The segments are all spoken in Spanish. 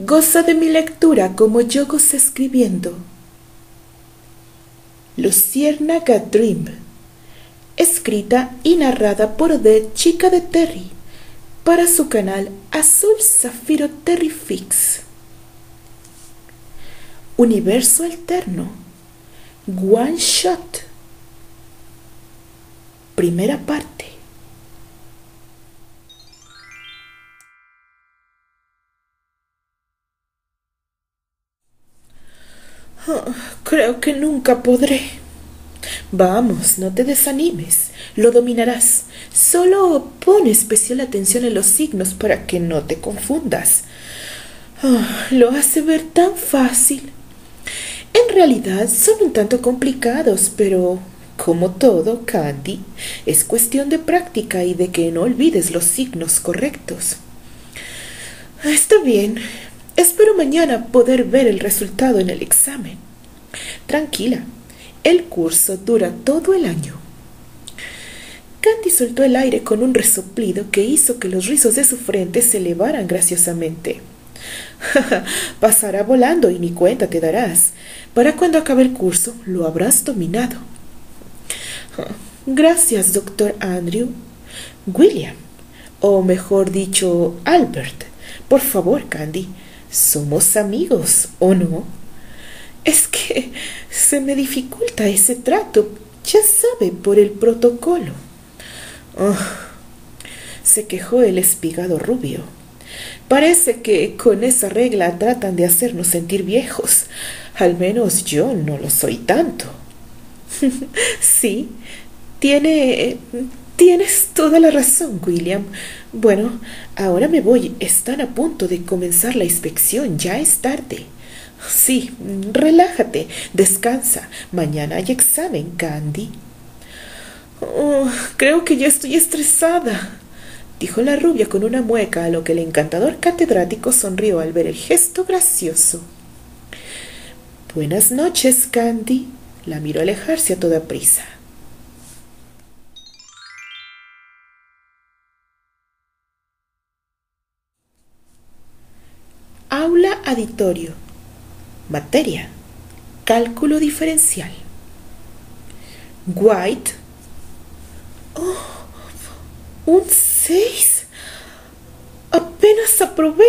Goza de mi lectura como yo gocé escribiendo. Luciérnaga Dream, escrita y narrada por Odette Chica de Terry, para su canal Azul Zafiro Terry Fix. Universo alterno, One Shot, primera parte. Creo que nunca podré. Vamos, no te desanimes, lo dominarás. Solo pon especial atención en los signos para que no te confundas. Lo hace ver tan fácil. En realidad son un tanto complicados, pero como todo, Candy, es cuestión de práctica y de que no olvides los signos correctos. Está bien. Espero mañana poder ver el resultado en el examen. Tranquila, el curso dura todo el año. Candy soltó el aire con un resoplido que hizo que los rizos de su frente se elevaran graciosamente. Pasará volando y ni cuenta te darás. Para cuando acabe el curso lo habrás dominado. Gracias, doctor Andrew. William, o mejor dicho, Albert. Por favor, Candy. Somos amigos, ¿o no? Es que se me dificulta ese trato, ya sabe, por el protocolo. Se quejó el espigado rubio. Parece que con esa regla tratan de hacernos sentir viejos. Al menos yo no lo soy tanto. Sí, tienes toda la razón, William. Bueno, ahora me voy. Están a punto de comenzar la inspección. Ya es tarde. Sí, relájate, descansa. Mañana hay examen, Candy. Creo que ya estoy estresada, dijo la rubia con una mueca, a lo que el encantador catedrático sonrió al ver el gesto gracioso. Buenas noches, Candy. La miró alejarse a toda prisa. Aula aditorio. Materia: cálculo diferencial. White. Un 6. Apenas aprobé.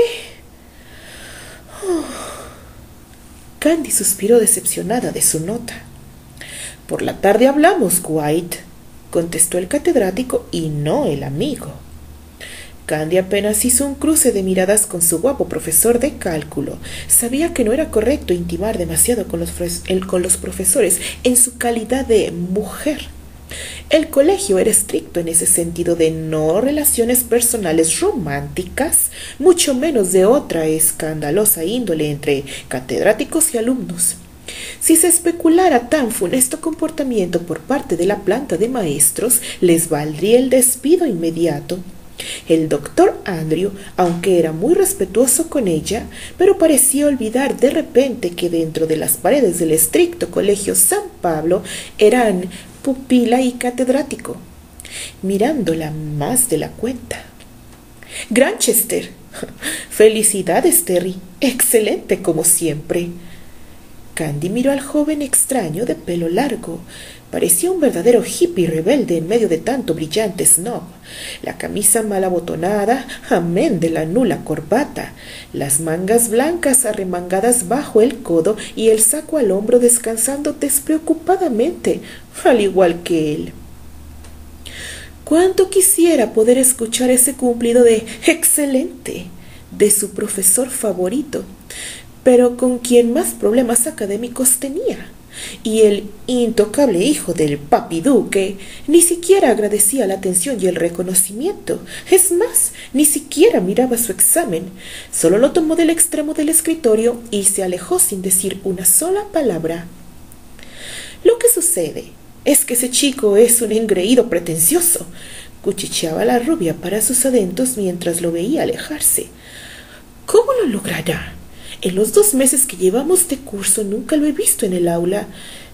Candy suspiró decepcionada de su nota. Por la tarde hablamos, White, contestó el catedrático y no el amigo. Candy apenas hizo un cruce de miradas con su guapo profesor de cálculo. Sabía que no era correcto intimar demasiado con los profesores en su calidad de mujer. El colegio era estricto en ese sentido de no relaciones personales románticas, mucho menos de otra escandalosa índole entre catedráticos y alumnos. Si se especulara tan funesto comportamiento por parte de la planta de maestros, les valdría el despido inmediato. El doctor Andrew, aunque era muy respetuoso con ella, pero parecía olvidar de repente que dentro de las paredes del estricto colegio San Pablo eran pupila y catedrático, mirándola más de la cuenta. Granchester. Felicidades, Terry. Excelente como siempre. Candy miró al joven extraño de pelo largo. Parecía un verdadero hippie rebelde en medio de tanto brillante snob. La camisa mal abotonada, amén de la nula corbata, las mangas blancas arremangadas bajo el codo y el saco al hombro descansando despreocupadamente, al igual que él. Cuánto quisiera poder escuchar ese cumplido de excelente de su profesor favorito, pero con quien más problemas académicos tenía. Y el intocable hijo del papi duque ni siquiera agradecía la atención y el reconocimiento. Es más, ni siquiera miraba su examen. Solo lo tomó del extremo del escritorio y se alejó sin decir una sola palabra. Lo que sucede es que ese chico es un engreído pretencioso, cuchicheaba la rubia para sus adentros mientras lo veía alejarse. ¿Cómo lo logrará? En los 2 meses que llevamos de curso nunca lo he visto en el aula.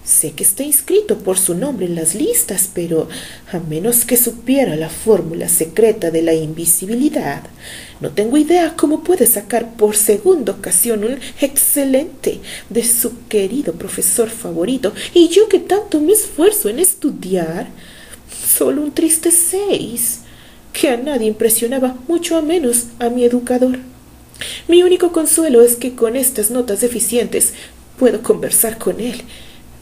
Sé que está inscrito por su nombre en las listas, pero a menos que supiera la fórmula secreta de la invisibilidad, no tengo idea cómo puede sacar por segunda ocasión un excelente de su querido profesor favorito, y yo que tanto me esfuerzo en estudiar, solo un triste 6, que a nadie impresionaba, mucho menos a mi educador. Mi único consuelo es que con estas notas deficientes puedo conversar con él,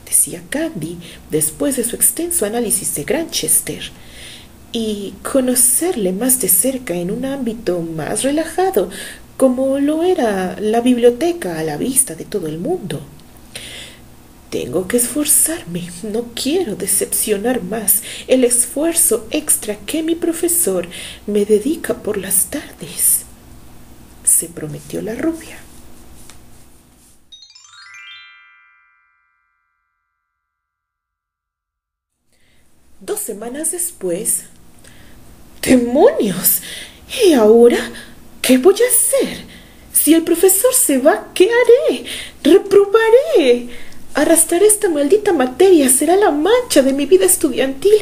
decía Candy después de su extenso análisis de Grantchester, y conocerle más de cerca en un ámbito más relajado, como lo era la biblioteca a la vista de todo el mundo. Tengo que esforzarme, no quiero decepcionar más el esfuerzo extra que mi profesor me dedica por las tardes, se prometió la rubia. Dos semanas después. ¡Demonios! ¿Y ahora qué voy a hacer? Si el profesor se va, ¿qué haré? ¡Reprobaré! Arrastrar esta maldita materia será la mancha de mi vida estudiantil.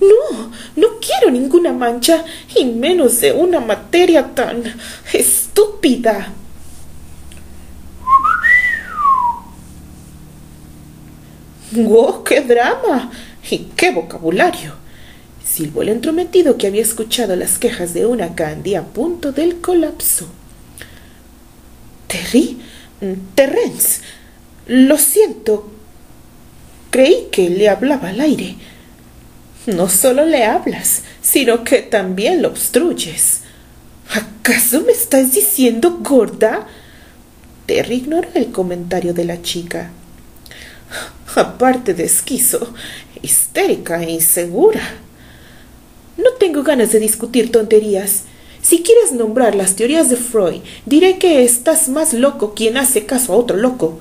No, no quiero ninguna mancha, y menos de una materia tan estúpida. ¡Wow, qué drama! ¡Y qué vocabulario! Silbó el entrometido, que había escuchado las quejas de una Candy a punto del colapso. Terence, lo siento. Creí que le hablaba al aire. No solo le hablas, sino que también lo obstruyes. ¿Acaso me estás diciendo gorda? Terry ignoró el comentario de la chica. Aparte de esquizo, histérica e insegura. No tengo ganas de discutir tonterías. Si quieres nombrar las teorías de Freud, diré que estás más loco quien hace caso a otro loco.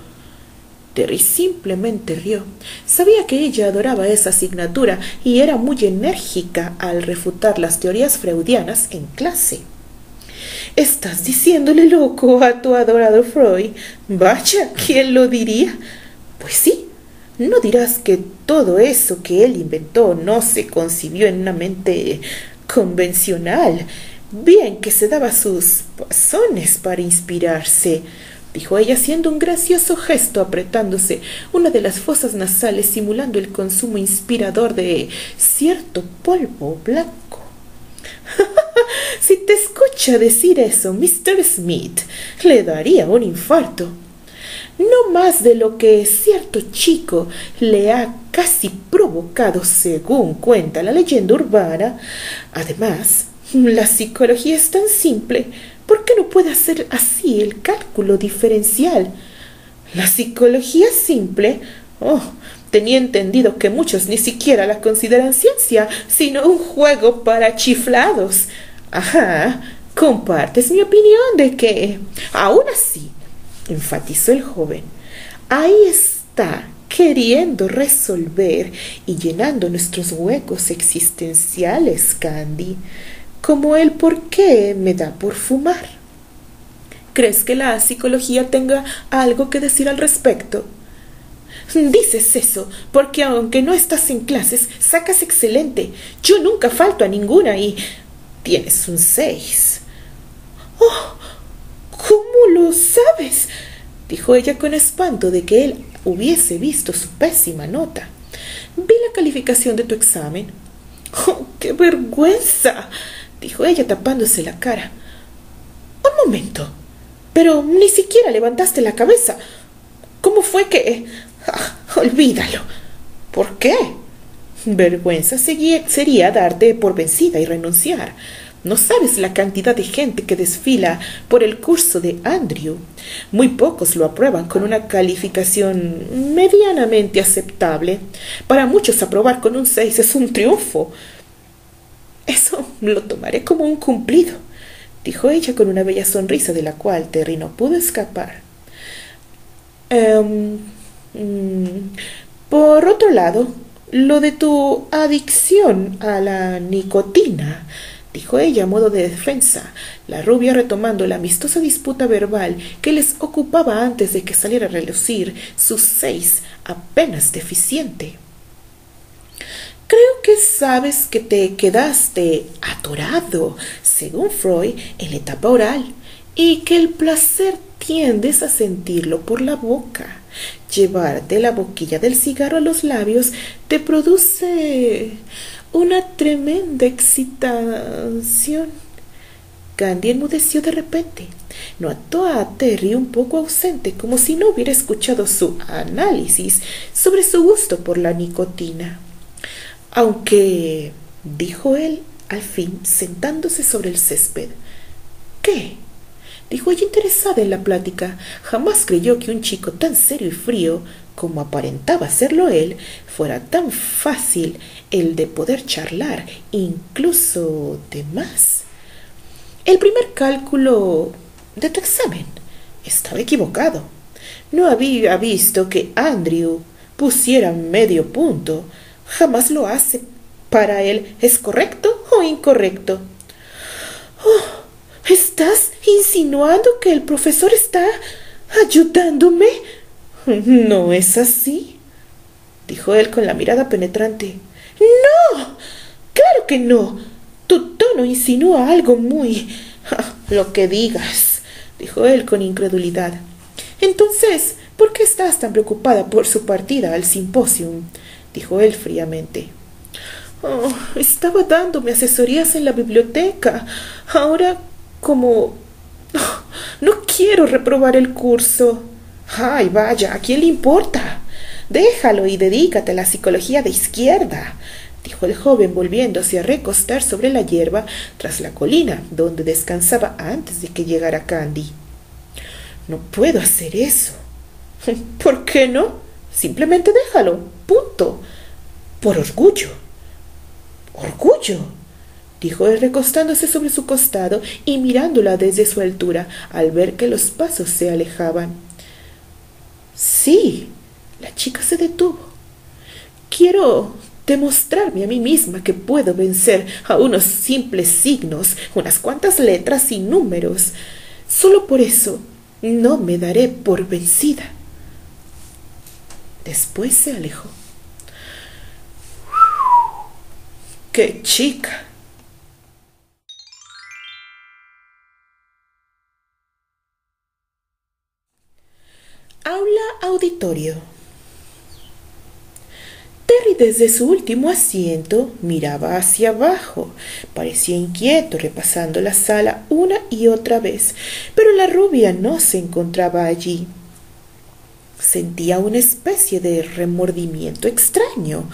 Terry simplemente rió. Sabía que ella adoraba esa asignatura y era muy enérgica al refutar las teorías freudianas en clase. ¿Estás diciéndole loco a tu adorado Freud? Vaya, ¿quién lo diría? Pues sí. No dirás que todo eso que él inventó no se concibió en una mente convencional. Bien que se daba sus razones para inspirarse, dijo ella haciendo un gracioso gesto, apretándose una de las fosas nasales, simulando el consumo inspirador de cierto polvo blanco. Si te escucha decir eso, Mr. Smith, le daría un infarto. No más de lo que cierto chico le ha casi provocado, según cuenta la leyenda urbana. Además, la psicología es tan simple. ¿Por qué no puede hacer así el cálculo diferencial? ¿La psicología simple? Oh, tenía entendido que muchos ni siquiera la consideran ciencia, sino un juego para chiflados. Ajá, compartes mi opinión de que, aún así, enfatizó el joven, ahí está, queriendo resolver y llenando nuestros huecos existenciales, Candy, como el por qué me da por fumar. ¿Crees que la psicología tenga algo que decir al respecto? Dices eso porque aunque no estás en clases, sacas excelente. Yo nunca falto a ninguna y tienes un 6. ¡Oh! ¿Cómo lo sabes? Dijo ella con espanto de que él hubiese visto su pésima nota. Vi la calificación de tu examen. ¡Oh, qué vergüenza! Dijo ella tapándose la cara. Un momento. Pero ni siquiera levantaste la cabeza. ¿Cómo fue que...? Olvídalo. ¿Por qué? Vergüenza sería darte por vencida y renunciar. No sabes la cantidad de gente que desfila por el curso de Andrew. Muy pocos lo aprueban con una calificación medianamente aceptable. Para muchos aprobar con un 6 es un triunfo. Eso lo tomaré como un cumplido, dijo ella con una bella sonrisa de la cual Terry no pudo escapar. Por otro lado, lo de tu adicción a la nicotina dijo ella a modo de defensa, la rubia retomando la amistosa disputa verbal que les ocupaba antes de que saliera a relucir su 6 apenas deficiente. Creo que sabes que te quedaste atorado, según Freud, en la etapa oral, y que el placer tiendes a sentirlo por la boca. Llevarte la boquilla del cigarro a los labios te produce una tremenda excitación. Candy enmudeció de repente. Notó a Terry un poco ausente, como si no hubiera escuchado su análisis sobre su gusto por la nicotina. Aunque, dijo él, al fin, sentándose sobre el césped. ¿Qué? Dijo ella interesada en la plática. Jamás creyó que un chico tan serio y frío, como aparentaba serlo él, fuera tan fácil el de poder charlar, incluso de más. El primer cálculo de tu examen. Estaba equivocado. No había visto que Andrew pusiera medio punto. Jamás lo hace. Para él, ¿es correcto o incorrecto? Oh, ¿estás insinuando que el profesor está ayudándome? No es así, dijo él con la mirada penetrante. No, claro que no. Tu tono insinúa algo muy... Lo que digas, dijo él con incredulidad. Entonces, ¿por qué estás tan preocupada por su partida al simposium? Dijo él fríamente. Oh, estaba dándome asesorías en la biblioteca. Ahora, como... no quiero reprobar el curso. Ay, vaya, ¿a quién le importa? Déjalo y dedícate a la psicología de izquierda, dijo el joven volviéndose a recostar sobre la hierba tras la colina donde descansaba antes de que llegara Candy. No puedo hacer eso. ¿Por qué no? Simplemente déjalo, punto. Por orgullo. ¿Orgullo? Dijo él recostándose sobre su costado y mirándola desde su altura al ver que los pasos se alejaban. Sí, la chica se detuvo. Quiero demostrarme a mí misma que puedo vencer a unos simples signos, unas cuantas letras y números. Solo por eso no me daré por vencida. Después se alejó. ¡Qué chica! Aula auditorio. Terry desde su último asiento miraba hacia abajo. Parecía inquieto repasando la sala una y otra vez, pero la rubia no se encontraba allí. Sentía una especie de remordimiento extraño.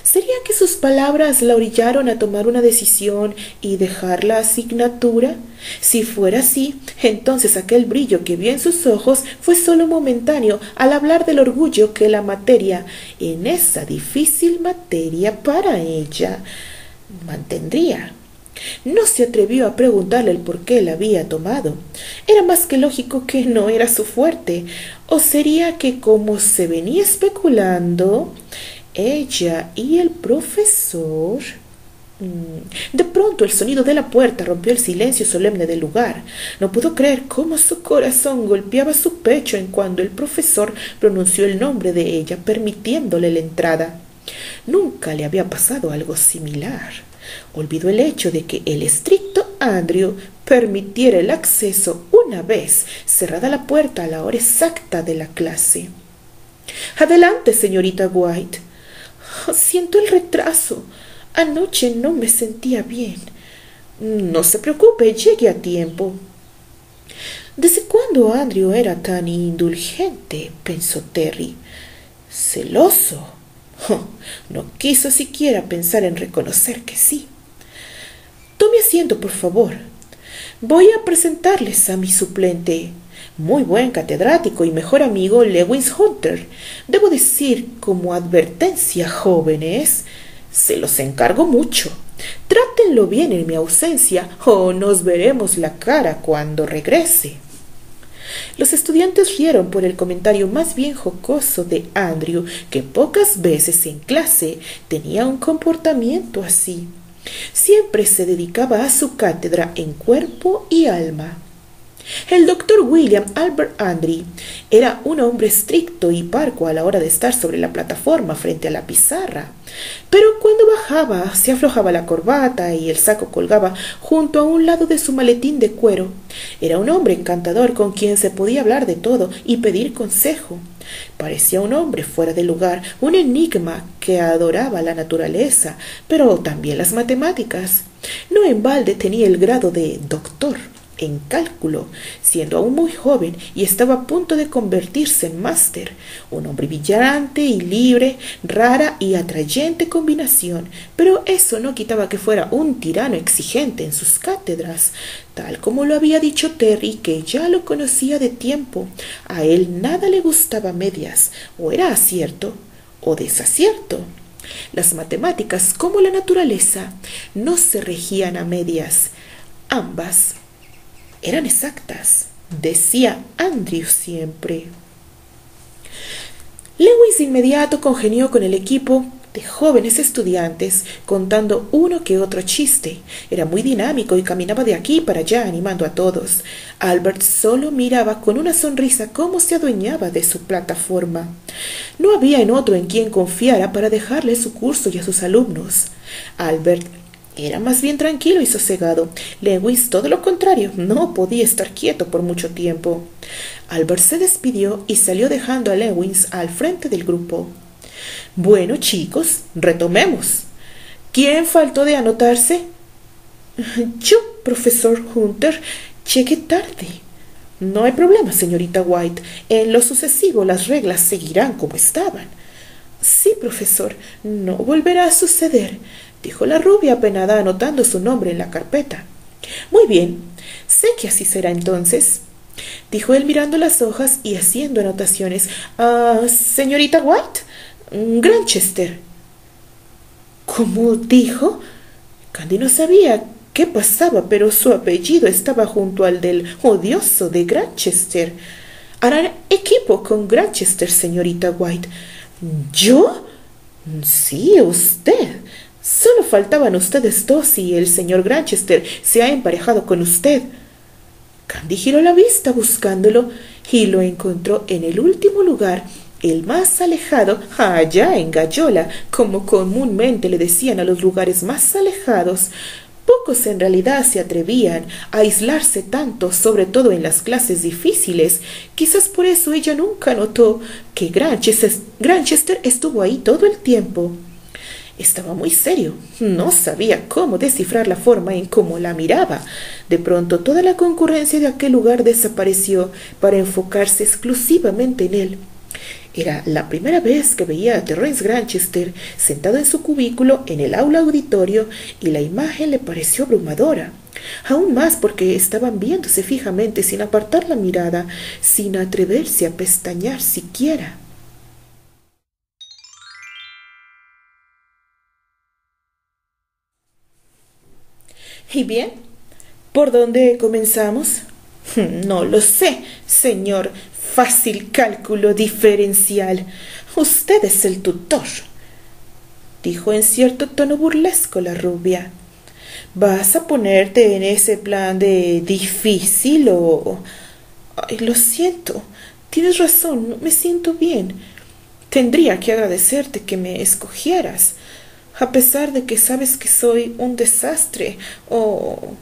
¿Sería que sus palabras la orillaron a tomar una decisión y dejar la asignatura? Si fuera así, entonces aquel brillo que vio en sus ojos fue solo momentáneo al hablar del orgullo que la materia, en esa difícil materia para ella, mantendría. No se atrevió a preguntarle el por qué la había tomado. Era más que lógico que no era su fuerte. ¿O sería que, como se venía especulando, ella y el profesor... De pronto el sonido de la puerta rompió el silencio solemne del lugar. No pudo creer cómo su corazón golpeaba su pecho en cuando el profesor pronunció el nombre de ella, permitiéndole la entrada. Nunca le había pasado algo similar. Olvidó el hecho de que el estricto Andrew permitiera el acceso una vez cerrada la puerta a la hora exacta de la clase. Adelante, señorita White. Siento el retraso. Anoche no me sentía bien. No se preocupe, llegue a tiempo. ¿Desde cuándo Andrew era tan indulgente?, pensó Terry. Celoso. No quiso siquiera pensar en reconocer que sí. Tome asiento, por favor. Voy a presentarles a mi suplente, muy buen catedrático y mejor amigo, Lewis Hunter. Debo decir, como advertencia, jóvenes, se los encargo mucho. Trátenlo bien en mi ausencia o nos veremos la cara cuando regrese. Los estudiantes rieron por el comentario más bien jocoso de Andrew, que pocas veces en clase tenía un comportamiento así. Siempre se dedicaba a su cátedra en cuerpo y alma. El doctor William Albert Andry era un hombre estricto y parco a la hora de estar sobre la plataforma frente a la pizarra, pero cuando bajaba se aflojaba la corbata y el saco colgaba junto a un lado de su maletín de cuero. Era un hombre encantador con quien se podía hablar de todo y pedir consejo. Parecía un hombre fuera de lugar, un enigma que adoraba la naturaleza, pero también las matemáticas. No en balde tenía el grado de doctor en cálculo, siendo aún muy joven y estaba a punto de convertirse en máster. Un hombre brillante y libre, rara y atrayente combinación, pero eso no quitaba que fuera un tirano exigente en sus cátedras, tal como lo había dicho Terry, que ya lo conocía de tiempo. A él nada le gustaba medias, o era acierto o desacierto. Las matemáticas, como la naturaleza, no se regían a medias. Ambas eran exactas, decía Andrew siempre. Lewis de inmediato congenió con el equipo de jóvenes estudiantes, contando uno que otro chiste. Era muy dinámico y caminaba de aquí para allá animando a todos. Albert solo miraba con una sonrisa cómo se adueñaba de su plataforma. No había en otro en quien confiara para dejarle su curso y a sus alumnos. Albert era más bien tranquilo y sosegado. Lewis, todo lo contrario, no podía estar quieto por mucho tiempo. Albert se despidió y salió dejando a Lewis al frente del grupo. Bueno, chicos, retomemos. ¿Quién faltó de anotarse? Yo, profesor Hunter, llegué tarde. No hay problema, señorita White. En lo sucesivo las reglas seguirán como estaban. Sí, profesor, no volverá a suceder, dijo la rubia apenada anotando su nombre en la carpeta. Muy bien, sé que así será entonces, dijo él mirando las hojas y haciendo anotaciones. Señorita White, Granchester. ¿Cómo dijo? Candy no sabía qué pasaba, pero su apellido estaba junto al del odioso de Granchester. Harán equipo con Granchester, señorita White. ¿Yo? Sí, usted. Solo faltaban ustedes dos y el señor Granchester se ha emparejado con usted. Candy giró la vista buscándolo y lo encontró en el último lugar, el más alejado, allá en Gallola, como comúnmente le decían a los lugares más alejados. Pocos en realidad se atrevían a aislarse tanto, sobre todo en las clases difíciles. Quizás por eso ella nunca notó que Granchester estuvo ahí todo el tiempo. Estaba muy serio, no sabía cómo descifrar la forma en cómo la miraba. De pronto toda la concurrencia de aquel lugar desapareció para enfocarse exclusivamente en él. Era la primera vez que veía a Terence Granchester sentado en su cubículo en el aula auditorio y la imagen le pareció abrumadora. Aún más porque estaban viéndose fijamente sin apartar la mirada, sin atreverse a pestañear siquiera. ¿Y bien? ¿Por dónde comenzamos? No lo sé, señor fácil cálculo diferencial. Usted es el tutor, dijo en cierto tono burlesco la rubia. ¿Vas a ponerte en ese plan de difícil o...? Ay, lo siento. Tienes razón, no me siento bien. Tendría que agradecerte que me escogieras, a pesar de que sabes que soy un desastre, o...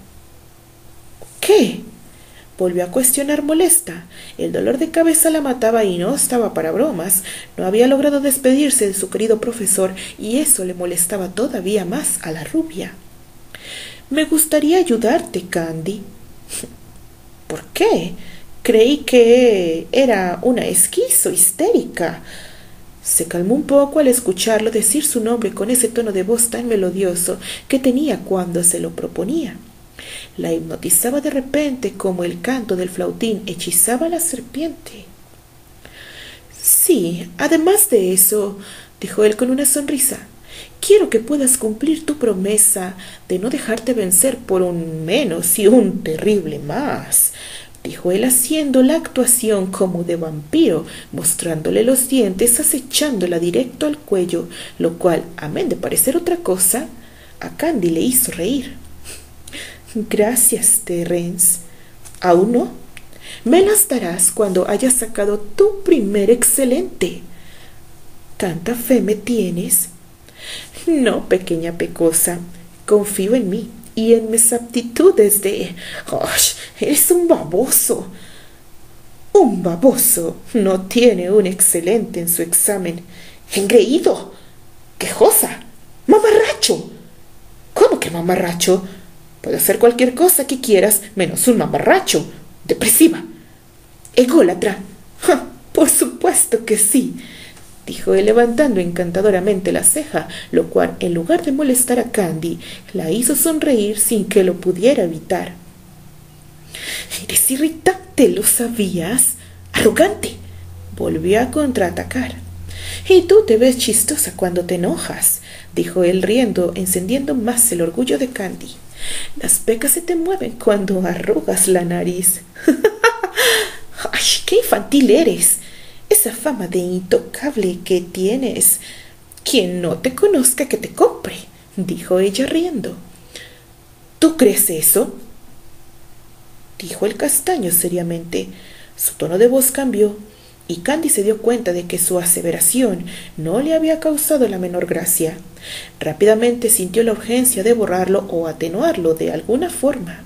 ¿Qué? Volvió a cuestionar molesta. El dolor de cabeza la mataba y no estaba para bromas. No había logrado despedirse de su querido profesor y eso le molestaba todavía más a la rubia. Me gustaría ayudarte, Candy. ¿Por qué? Creí que era una esquizo histérica. Se calmó un poco al escucharlo decir su nombre con ese tono de voz tan melodioso que tenía cuando se lo proponía. La hipnotizaba de repente como el canto del flautín hechizaba a la serpiente. Sí, además de eso, dijo él con una sonrisa, quiero que puedas cumplir tu promesa de no dejarte vencer por un menos y un terrible más, dijo él haciendo la actuación como de vampiro, mostrándole los dientes, acechándola directo al cuello, lo cual, amén de parecer otra cosa, a Candy le hizo reír. Gracias, Terence. ¿Aún no? Me las darás cuando hayas sacado tu primer excelente. ¿Tanta fe me tienes? No, pequeña pecosa. Confío en mí y en mis aptitudes de... ¡Oh, eres un baboso! Un baboso no tiene un excelente en su examen. ¡Engreído! ¡Quejosa! ¡Mamarracho! ¿Cómo que mamarracho? Puedo hacer cualquier cosa que quieras menos un mamarracho. Depresiva. Ególatra. ¡Ja! Por supuesto que sí, dijo él levantando encantadoramente la ceja, lo cual, en lugar de molestar a Candy, la hizo sonreír sin que lo pudiera evitar. Eres irritante, ¿lo sabías? Arrogante. Volvió a contraatacar. Y tú te ves chistosa cuando te enojas, dijo él riendo, encendiendo más el orgullo de Candy. Las pecas se te mueven cuando arrugas la nariz. ¡Ay, qué infantil eres! Esa fama de intocable que tienes. Quien no te conozca que te compre, dijo ella riendo. ¿Tú crees eso? Dijo el castaño seriamente. Su tono de voz cambió, y Candy se dio cuenta de que su aseveración no le había causado la menor gracia. Rápidamente sintió la urgencia de borrarlo o atenuarlo de alguna forma.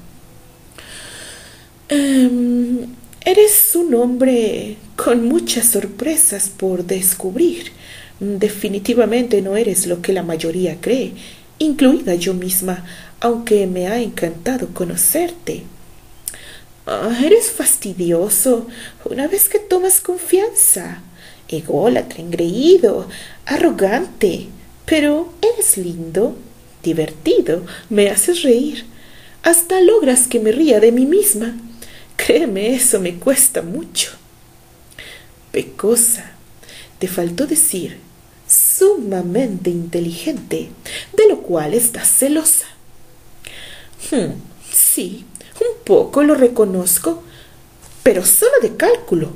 Eres un hombre con muchas sorpresas por descubrir. Definitivamente no eres lo que la mayoría cree, incluida yo misma, aunque me ha encantado conocerte. Eres fastidioso una vez que tomas confianza. Ególatra, engreído, arrogante. Pero eres lindo, divertido, me haces reír. Hasta logras que me ría de mí misma. Créeme, eso me cuesta mucho. Pecosa, te faltó decir sumamente inteligente, de lo cual estás celosa. Sí, un poco lo reconozco, pero solo de cálculo,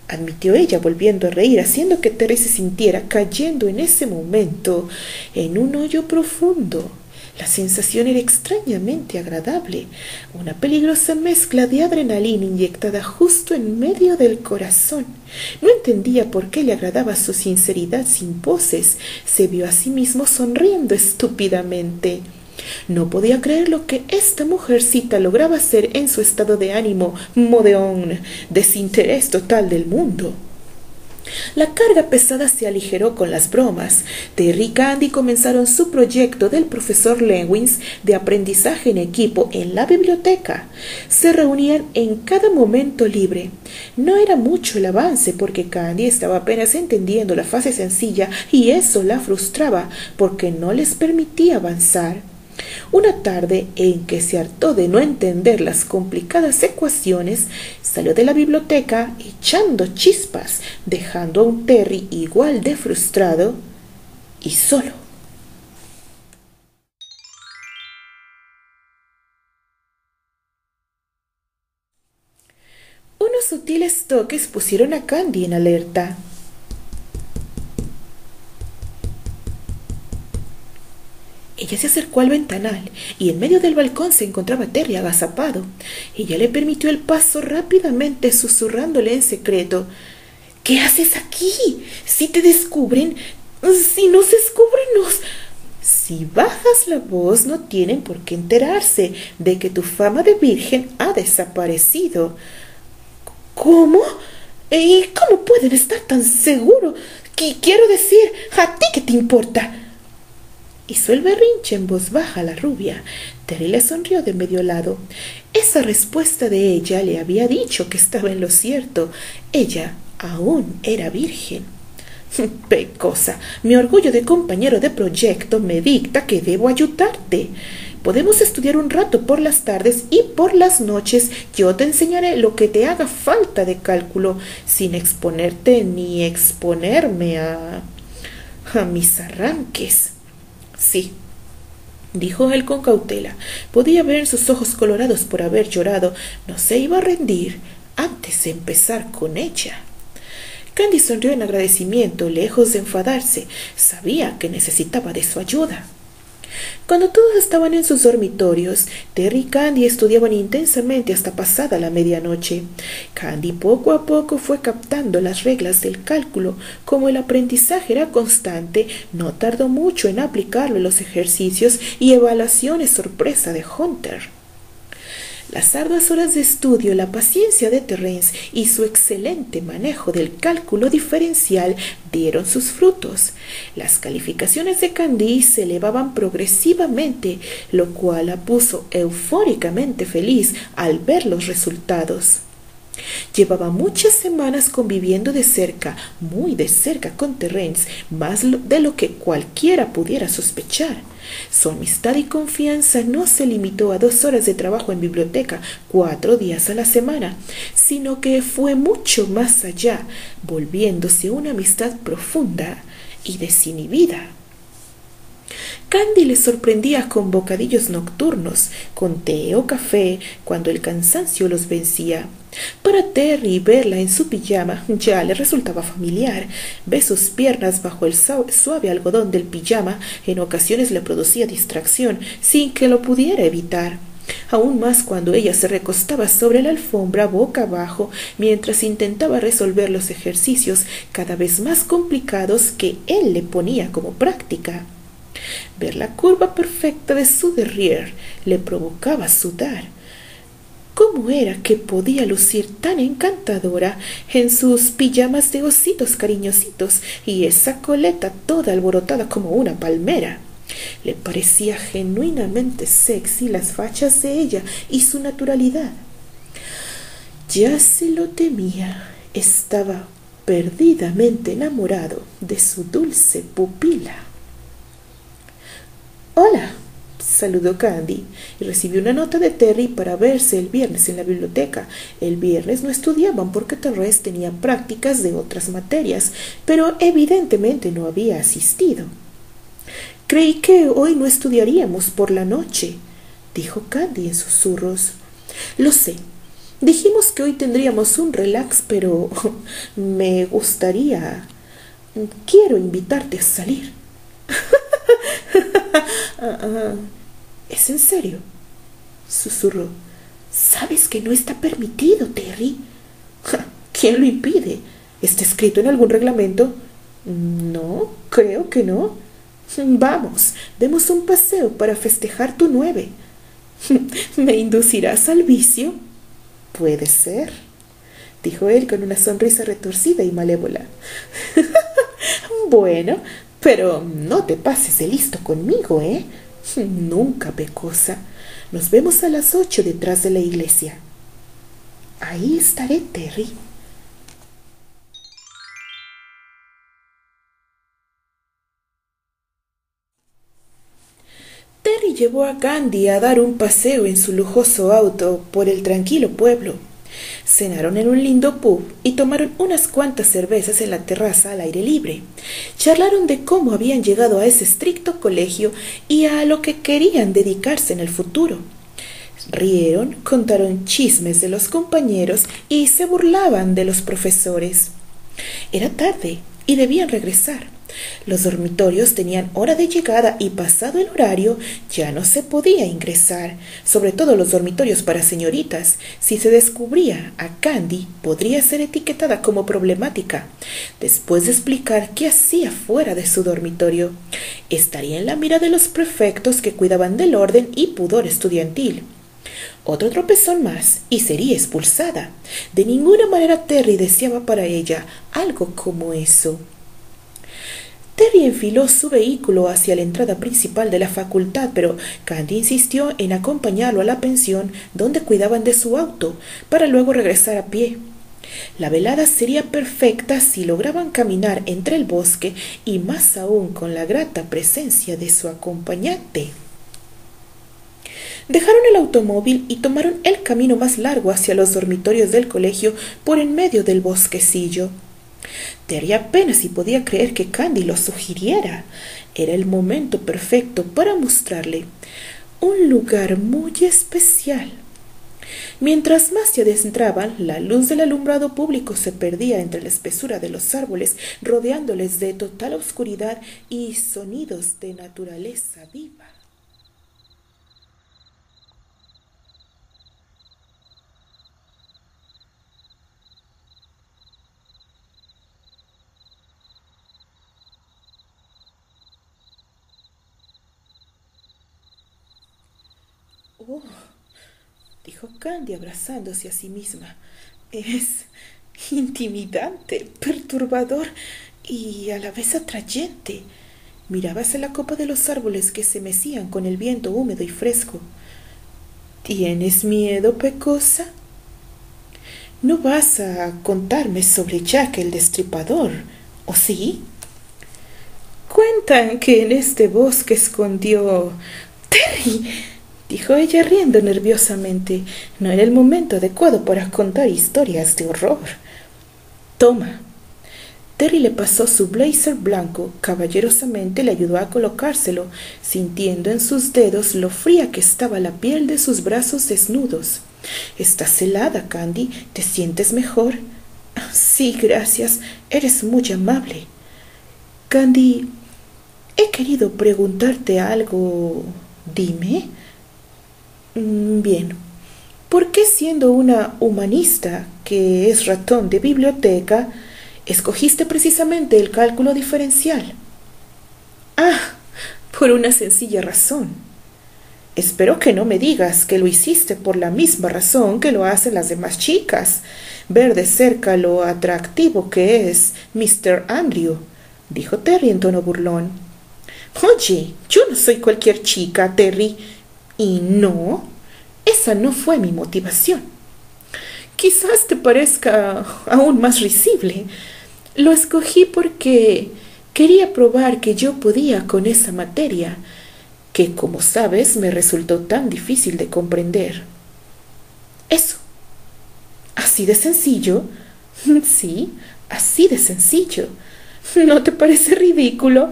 admitió ella volviendo a reír, haciendo que Terry se sintiera cayendo en ese momento en un hoyo profundo. La sensación era extrañamente agradable, una peligrosa mezcla de adrenalina inyectada justo en medio del corazón. No entendía por qué le agradaba su sinceridad sin poses. Se vio a sí mismo sonriendo estúpidamente. No podía creer lo que esta mujercita lograba hacer en su estado de ánimo modeón, desinterés total del mundo. La carga pesada se aligeró con las bromas. Terry y Candy comenzaron su proyecto del profesor Lewins de aprendizaje en equipo en la biblioteca. Se reunían en cada momento libre. No era mucho el avance porque Candy estaba apenas entendiendo la fase sencilla y eso la frustraba porque no les permitía avanzar. Una tarde en que se hartó de no entender las complicadas ecuaciones, salió de la biblioteca echando chispas, dejando a un Terry igual de frustrado y solo. Unos sutiles toques pusieron a Candy en alerta. Ella se acercó al ventanal y en medio del balcón se encontraba Terry agazapado. Ella le permitió el paso rápidamente, susurrándole en secreto: ¿Qué haces aquí? Si te descubren, si nos descubren, nos... Si bajas la voz no tienen por qué enterarse de que tu fama de virgen ha desaparecido. ¿Cómo? ¿Y cómo pueden estar tan seguros? Quiero decir, ¿a ti qué te importa? Hizo el berrinche en voz baja la rubia. Terry le sonrió de medio lado. Esa respuesta de ella le había dicho que estaba en lo cierto. Ella aún era virgen. Pecosa, mi orgullo de compañero de proyecto me dicta que debo ayudarte. Podemos estudiar un rato por las tardes y por las noches yo te enseñaré lo que te haga falta de cálculo, sin exponerte ni exponerme a mis arranques. Sí, dijo él con cautela. Podía ver en sus ojos colorados por haber llorado. No se iba a rendir antes de empezar con ella. Candy sonrió en agradecimiento, lejos de enfadarse. Sabía que necesitaba de su ayuda. Cuando todos estaban en sus dormitorios, Terry y Candy estudiaban intensamente hasta pasada la medianoche. Candy poco a poco fue captando las reglas del cálculo. Como el aprendizaje era constante, no tardó mucho en aplicarlo en los ejercicios y evaluaciones sorpresa de Hunter. Las arduas horas de estudio, la paciencia de Terence y su excelente manejo del cálculo diferencial dieron sus frutos. Las calificaciones de Candy se elevaban progresivamente, lo cual la puso eufóricamente feliz al ver los resultados. Llevaba muchas semanas conviviendo de cerca, muy de cerca con Terence, más de lo que cualquiera pudiera sospechar. Su amistad y confianza no se limitó a 2 horas de trabajo en biblioteca 4 días a la semana, sino que fue mucho más allá, volviéndose una amistad profunda y desinhibida. Candy le sorprendía con bocadillos nocturnos, con té o café, cuando el cansancio los vencía. Para Terry, verla en su pijama ya le resultaba familiar. Ver sus piernas bajo el suave algodón del pijama en ocasiones le producía distracción, sin que lo pudiera evitar. Aún más cuando ella se recostaba sobre la alfombra boca abajo mientras intentaba resolver los ejercicios cada vez más complicados que él le ponía como práctica. Ver la curva perfecta de su derrière le provocaba sudar. ¿Cómo era que podía lucir tan encantadora en sus pijamas de ositos cariñositos y esa coleta toda alborotada como una palmera? Le parecía genuinamente sexy las fachas de ella y su naturalidad. Ya se lo temía, estaba perdidamente enamorado de su dulce pupila. «Hola», saludó Candy y recibió una nota de Terry para verse el viernes en la biblioteca. El viernes no estudiaban porque Terence tenía prácticas de otras materias, pero evidentemente no había asistido. «Creí que hoy no estudiaríamos por la noche», dijo Candy en susurros. «Lo sé. Dijimos que hoy tendríamos un relax, pero me gustaría... Quiero invitarte a salir». ¿Es en serio?», susurró. «Sabes que no está permitido, Terry». «¿Quién lo impide? ¿Está escrito en algún reglamento?» «No, creo que no». «Vamos, demos un paseo para festejar tu 9. «¿Me inducirás al vicio?». «Puede ser», dijo él con una sonrisa retorcida y malévola. «Bueno, pero no te pases de listo conmigo, ¿eh? Nunca, pecosa. Nos vemos a las 8 detrás de la iglesia». «Ahí estaré, Terry». Terry llevó a Candy a dar un paseo en su lujoso auto por el tranquilo pueblo. Cenaron en un lindo pub y tomaron unas cuantas cervezas en la terraza al aire libre. Charlaron de cómo habían llegado a ese estricto colegio y a lo que querían dedicarse en el futuro. Rieron, contaron chismes de los compañeros y se burlaban de los profesores. Era tarde y debían regresar. Los dormitorios tenían hora de llegada y pasado el horario ya no se podía ingresar, sobre todo los dormitorios para señoritas. Si se descubría a Candy, podría ser etiquetada como problemática. Después de explicar qué hacía fuera de su dormitorio, estaría en la mira de los prefectos que cuidaban del orden y pudor estudiantil. Otro tropezón más y sería expulsada. De ninguna manera Terry deseaba para ella algo como eso. Terry enfiló su vehículo hacia la entrada principal de la facultad, pero Candy insistió en acompañarlo a la pensión donde cuidaban de su auto, para luego regresar a pie. La velada sería perfecta si lograban caminar entre el bosque y más aún con la grata presencia de su acompañante. Dejaron el automóvil y tomaron el camino más largo hacia los dormitorios del colegio por en medio del bosquecillo. Terry apenas si podía creer que Candy lo sugiriera. Era el momento perfecto para mostrarle un lugar muy especial. Mientras más se adentraban, la luz del alumbrado público se perdía entre la espesura de los árboles, rodeándoles de total oscuridad y sonidos de naturaleza viva. Oh, dijo Candy abrazándose a sí misma. Es intimidante, perturbador y a la vez atrayente. Miraba hacia la copa de los árboles que se mecían con el viento húmedo y fresco. ¿Tienes miedo, Pecosa? No vas a contarme sobre Jack el Destripador, ¿o sí? Cuentan que en este bosque escondió... Terry, dijo ella riendo nerviosamente. No era el momento adecuado para contar historias de horror. Toma. Terry le pasó su blazer blanco, caballerosamente le ayudó a colocárselo, sintiendo en sus dedos lo fría que estaba la piel de sus brazos desnudos. —¿Estás helada, Candy? ¿Te sientes mejor? —Sí, gracias. Eres muy amable. Candy, he querido preguntarte algo. Dime. Bien. ¿Por qué, siendo una humanista, que es ratón de biblioteca, escogiste precisamente el cálculo diferencial? Por una sencilla razón. Espero que no me digas que lo hiciste por la misma razón que lo hacen las demás chicas, ver de cerca lo atractivo que es Mr. Andrew, dijo Terry en tono burlón. Oye, yo no soy cualquier chica, Terry. Y no, esa no fue mi motivación. Quizás te parezca aún más risible. Lo escogí porque quería probar que yo podía con esa materia, que, como sabes, me resultó tan difícil de comprender. Eso. ¿Así de sencillo? Sí, así de sencillo. ¿No te parece ridículo?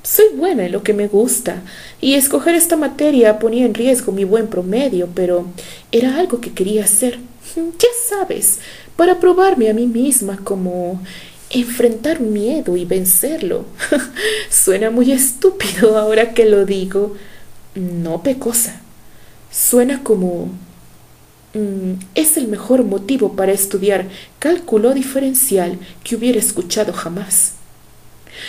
Soy buena en lo que me gusta, y escoger esta materia ponía en riesgo mi buen promedio, pero era algo que quería hacer, ya sabes, para probarme a mí misma, como enfrentar un miedo y vencerlo. Suena muy estúpido ahora que lo digo. No, Pecosa. Suena como... es el mejor motivo para estudiar cálculo diferencial que hubiera escuchado jamás.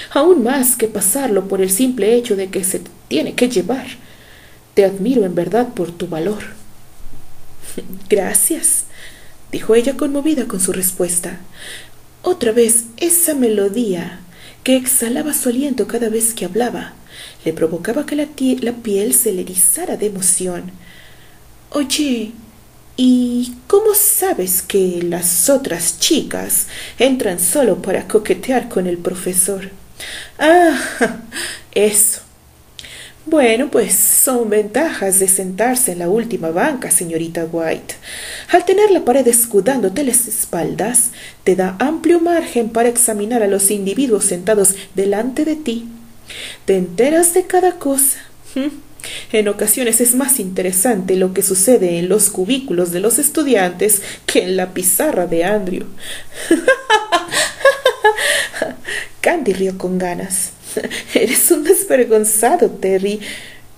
Aún más que pasarlo por el simple hecho de que se tiene que llevar. Te admiro en verdad por tu valor. Gracias, dijo ella conmovida con su respuesta. Otra vez esa melodía que exhalaba su aliento cada vez que hablaba le provocaba que la piel se le erizara de emoción. Oye, ¿y cómo sabes que las otras chicas entran solo para coquetear con el profesor? Eso. Bueno, pues son ventajas de sentarse en la última banca, señorita White. Al tener la pared escudándote las espaldas, te da amplio margen para examinar a los individuos sentados delante de ti. Te enteras de cada cosa. En ocasiones es más interesante lo que sucede en los cubículos de los estudiantes que en la pizarra de Andrew. Candy rió con ganas. Eres un desvergonzado, Terry.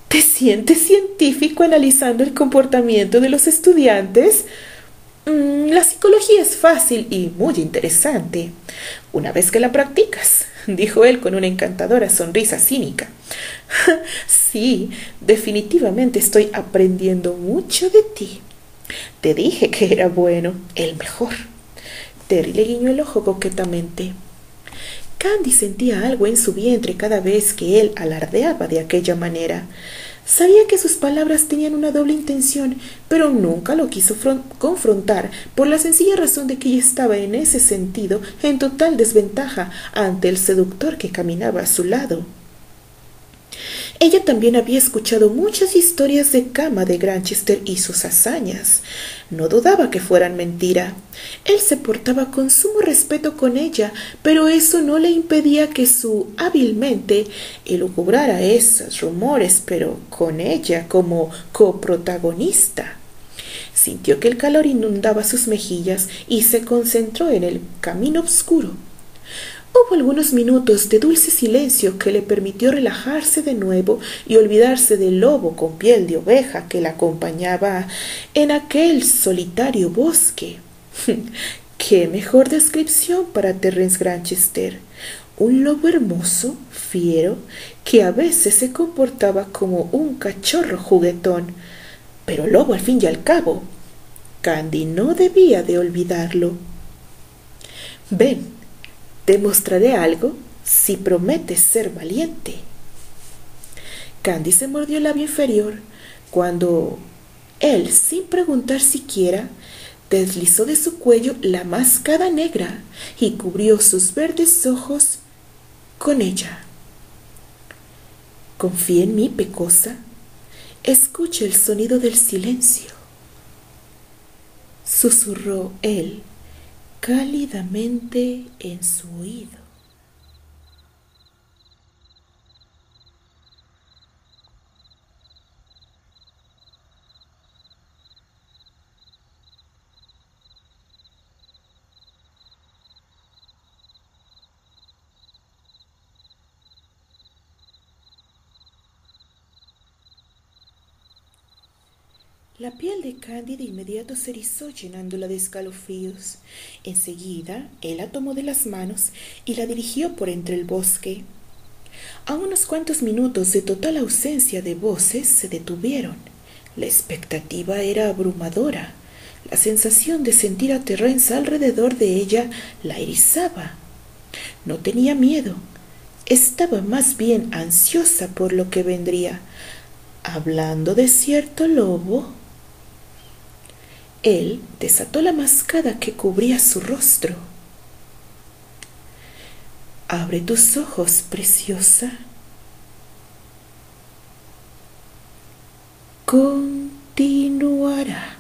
¿Te sientes científico analizando el comportamiento de los estudiantes? La psicología es fácil y muy interesante, una vez que la practicas, dijo él con una encantadora sonrisa cínica. Sí, definitivamente estoy aprendiendo mucho de ti. Te dije que era bueno, el mejor. Terry le guiñó el ojo coquetamente. Candy sentía algo en su vientre cada vez que él alardeaba de aquella manera. Sabía que sus palabras tenían una doble intención, pero nunca lo quiso confrontar por la sencilla razón de que ella estaba en ese sentido en total desventaja ante el seductor que caminaba a su lado. Ella también había escuchado muchas historias de cama de Granchester y sus hazañas. No dudaba que fueran mentira. Él se portaba con sumo respeto con ella, pero eso no le impedía que su hábilmente elucubrara esos rumores, pero con ella como coprotagonista. Sintió que el calor inundaba sus mejillas y se concentró en el camino oscuro. Hubo algunos minutos de dulce silencio que le permitió relajarse de nuevo y olvidarse del lobo con piel de oveja que la acompañaba en aquel solitario bosque. ¡Qué mejor descripción para Terence Granchester! Un lobo hermoso, fiero, que a veces se comportaba como un cachorro juguetón. Pero lobo al fin y al cabo. Candy no debía de olvidarlo. Ven, te mostraré algo si prometes ser valiente. Candy se mordió el labio inferior cuando él, sin preguntar siquiera, deslizó de su cuello la máscara negra y cubrió sus verdes ojos con ella. Confía en mí, Pecosa. Escucha el sonido del silencio, susurró él cálidamente en su oído. La piel de Candy de inmediato se erizó llenándola de escalofríos. Enseguida, él la tomó de las manos y la dirigió por entre el bosque. A unos cuantos minutos de total ausencia de voces se detuvieron. La expectativa era abrumadora. La sensación de sentir a Terrence alrededor de ella la erizaba. No tenía miedo. Estaba más bien ansiosa por lo que vendría. Hablando de cierto lobo. Él desató la máscara que cubría su rostro. Abre tus ojos, preciosa. Continuará.